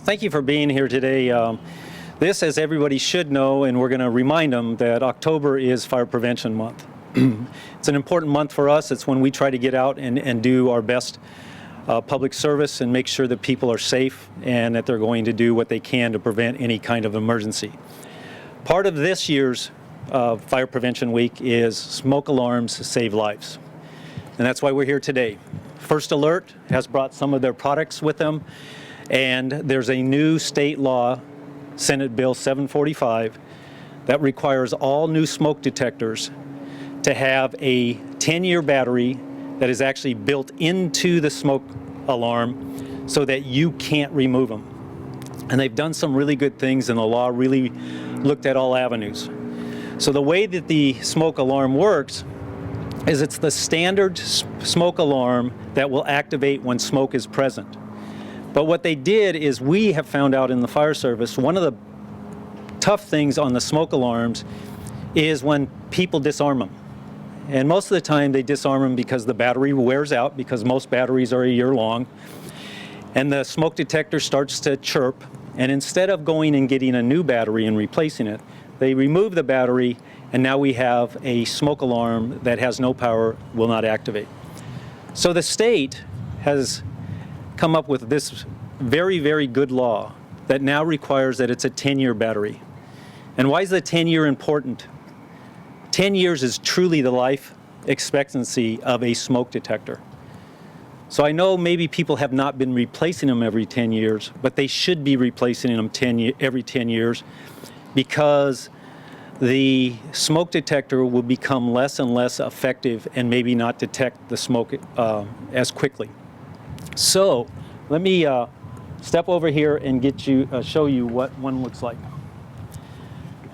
Thank you for being here today. This, as everybody should know, and we're going to remind them that October is Fire Prevention Month. It's an important month for us. It's when we try to get out and do our best public service and make sure that people are safe and that they're going to do what they can to prevent any kind of emergency. Part of this year's Fire Prevention Week is smoke alarms save lives. And that's why we're here today. First Alert has brought some of their products with them, and there's a new state law, Senate Bill 745, that requires all new smoke detectors to have a 10-year battery that is actually built into the smoke alarm so that you can't remove them. And they've done some really good things, and the law really looked at all avenues. So the way that the smoke alarm works is it's the standard smoke alarm that will activate when smoke is present. But what they did is, we have found out in the fire service, one of the tough things on the smoke alarms is when people disarm them. And most of the time they disarm them because the battery wears out, because most batteries are a year long, and the smoke detector starts to chirp, and instead of going and getting a new battery and replacing it, they remove the battery, and now we have a smoke alarm that has no power, will not activate. So the state has come up with this very, very good law that now requires that it's a 10-year battery. And why is the 10-year important? 10 years is truly the life expectancy of a smoke detector. So I know maybe people have not been replacing them every 10 years, but they should be replacing them every 10 years, because the smoke detector will become less and less effective and maybe not detect the smoke as quickly. So let me step over here and show you what one looks like.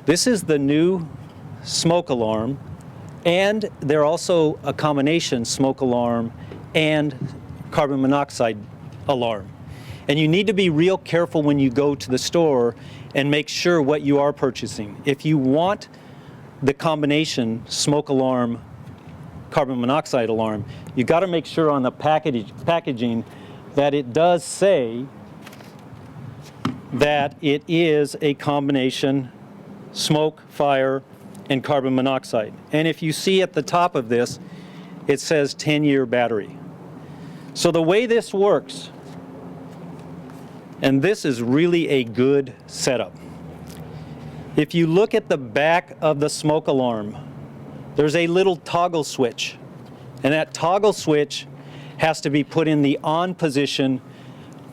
This is the new smoke alarm, and they're also a combination smoke alarm and carbon monoxide alarm. And you need to be real careful when you go to the store and make sure what you are purchasing. If you want the combination smoke alarm, carbon monoxide alarm, you got to make sure on the packaging that it does say that it is a combination smoke, fire, and carbon monoxide. And if you see at the top of this, it says 10-year battery. So the way this works, and this is really a good setup. If you look at the back of the smoke alarm, there's a little toggle switch, and that toggle switch has to be put in the on position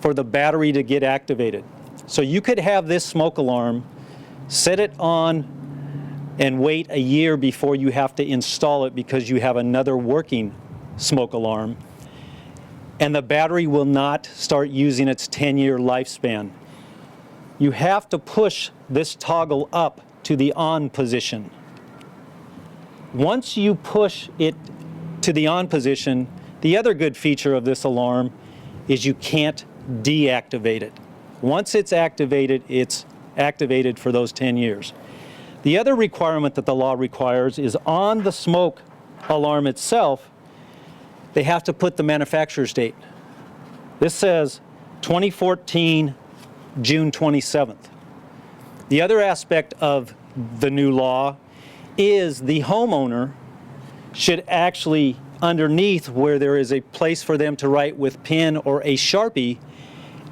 for the battery to get activated. So you could have this smoke alarm, set it on, and wait a year before you have to install it because you have another working smoke alarm, and the battery will not start using its 10-year lifespan. You have to push this toggle up to the on position. Once you push it to the on position, the other good feature of this alarm is you can't deactivate it. Once it's activated for those 10 years. The other requirement that the law requires is on the smoke alarm itself, they have to put the manufacturer's date. This says 2014, June 27th. The other aspect of the new law is the homeowner should actually, underneath where there is a place for them to write with pen or a Sharpie,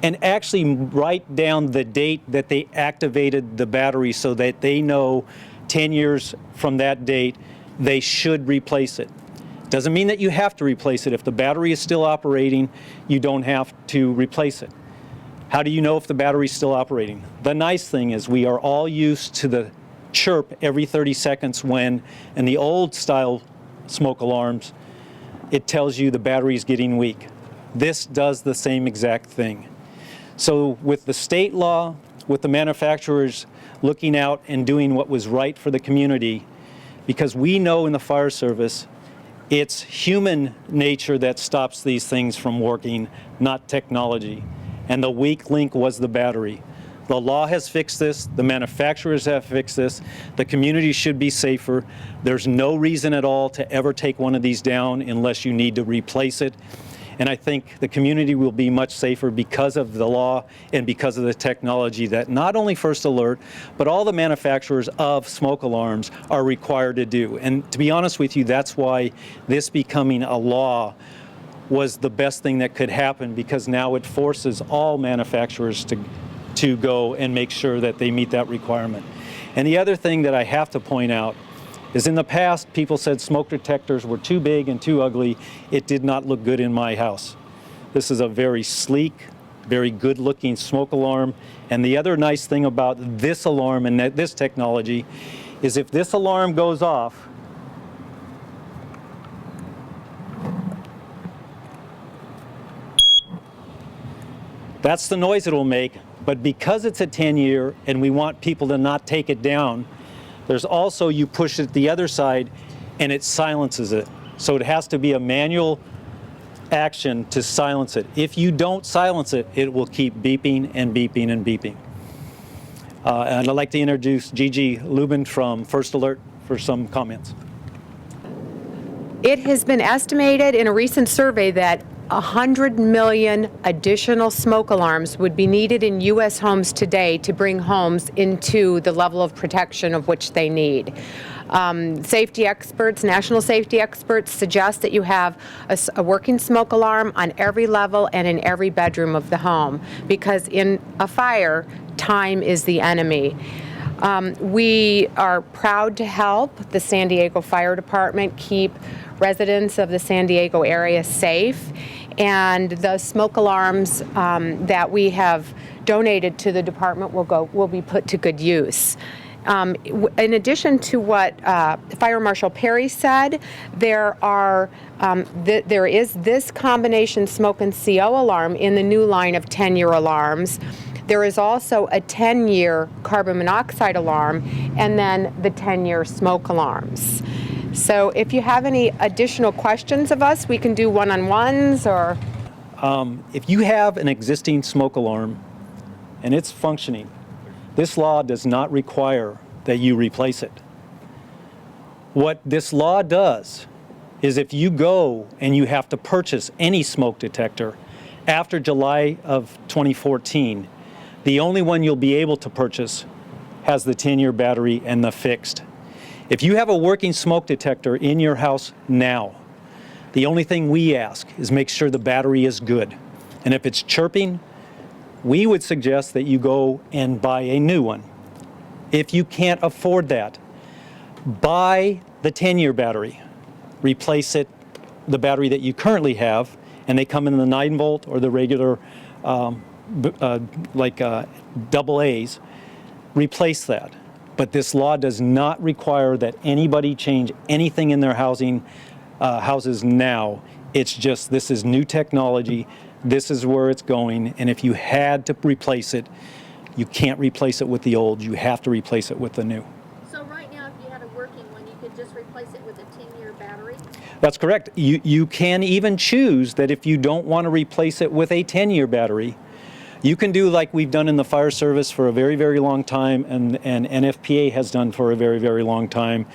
and actually write down the date that they activated the battery so that they know 10 years from that date they should replace it. Doesn't mean that you have to replace it. If the battery is still operating, you don't have to replace it. How do you know if the battery is still operating? The nice thing is we are all used to the chirp every 30 seconds when, in the old style smoke alarms, it tells you the battery is getting weak. This does the same exact thing. So with the state law, with the manufacturers looking out and doing what was right for the community, because we know in the fire service, it's human nature that stops these things from working, not technology. And the weak link was the battery. The law has fixed this, the manufacturers have fixed this, the community should be safer. There's no reason at all to ever take one of these down unless you need to replace it. And I think the community will be much safer because of the law and because of the technology that not only First Alert, but all the manufacturers of smoke alarms are required to do. And to be honest with you, that's why this becoming a law was the best thing that could happen, because now it forces all manufacturers to go and make sure that they meet that requirement. And the other thing that I have to point out is, in the past, people said smoke detectors were too big and too ugly. It did not look good in my house. This is a very sleek, very good-looking smoke alarm. And the other nice thing about this alarm and this technology is, if this alarm goes off, that's the noise it will make. But because it's a 10-year and we want people to not take it down, there's also, you push it the other side and it silences it. So it has to be a manual action to silence it. If you don't silence it, it will keep beeping and beeping and beeping. And I'd like to introduce Gigi Lubin from First Alert for some comments. It has been estimated in a recent survey that 100 million additional smoke alarms would be needed in U.S. homes today to bring homes into the level of protection of which they need. Safety experts, national safety experts, suggest that you have a working smoke alarm on every level and in every bedroom of the home, because in a fire, time is the enemy. We are proud to help the San Diego Fire Department keep residents of the San Diego area safe, and the smoke alarms that we have donated to the department will be put to good use. In addition to what Fire Marshal Perry said, there is this combination smoke and CO alarm in the new line of 10-year alarms. There is also a 10-year carbon monoxide alarm, and then the 10-year smoke alarms. So if you have any additional questions of us, we can do one-on-ones or... If you have an existing smoke alarm and it's functioning, this law does not require that you replace it. What this law does is, if you go and you have to purchase any smoke detector after July of 2014, the only one you'll be able to purchase has the 10-year battery and the fixed. If you have a working smoke detector in your house now, the only thing we ask is make sure the battery is good. And if it's chirping, we would suggest that you go and buy a new one. If you can't afford that, buy the 10-year battery. Replace the battery that you currently have, and they come in the 9-volt or the regular double A's. Replace that. But this law does not require that anybody change anything in their houses now. It's just, this is new technology, this is where it's going, and if you had to replace it, you can't replace it with the old, you have to replace it with the new. So right now, if you had a working one, you could just replace it with a 10-year battery? That's correct. You can even choose that if you don't want to replace it with a 10-year battery, you can do like we've done in the fire service for a very, very long time, and NFPA has done for a very, very long time.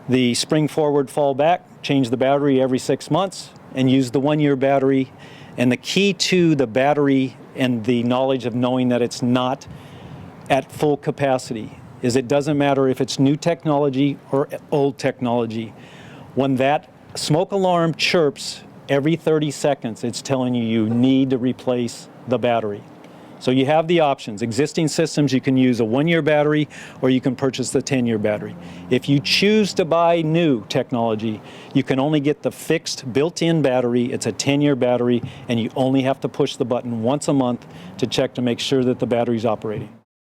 The spring forward, fall back, change the battery every 6 months, and use the 1-year battery. And the key to the battery and the knowledge of knowing that it's not at full capacity is, it doesn't matter if it's new technology or old technology. When that smoke alarm chirps every 30 seconds, it's telling you you need to replace the battery. So you have the options. Existing systems, you can use a 1-year battery or you can purchase the 10-year battery. If you choose to buy new technology, you can only get the fixed built-in battery. It's a 10-year battery, and you only have to push the button once a month to check to make sure that the battery's operating.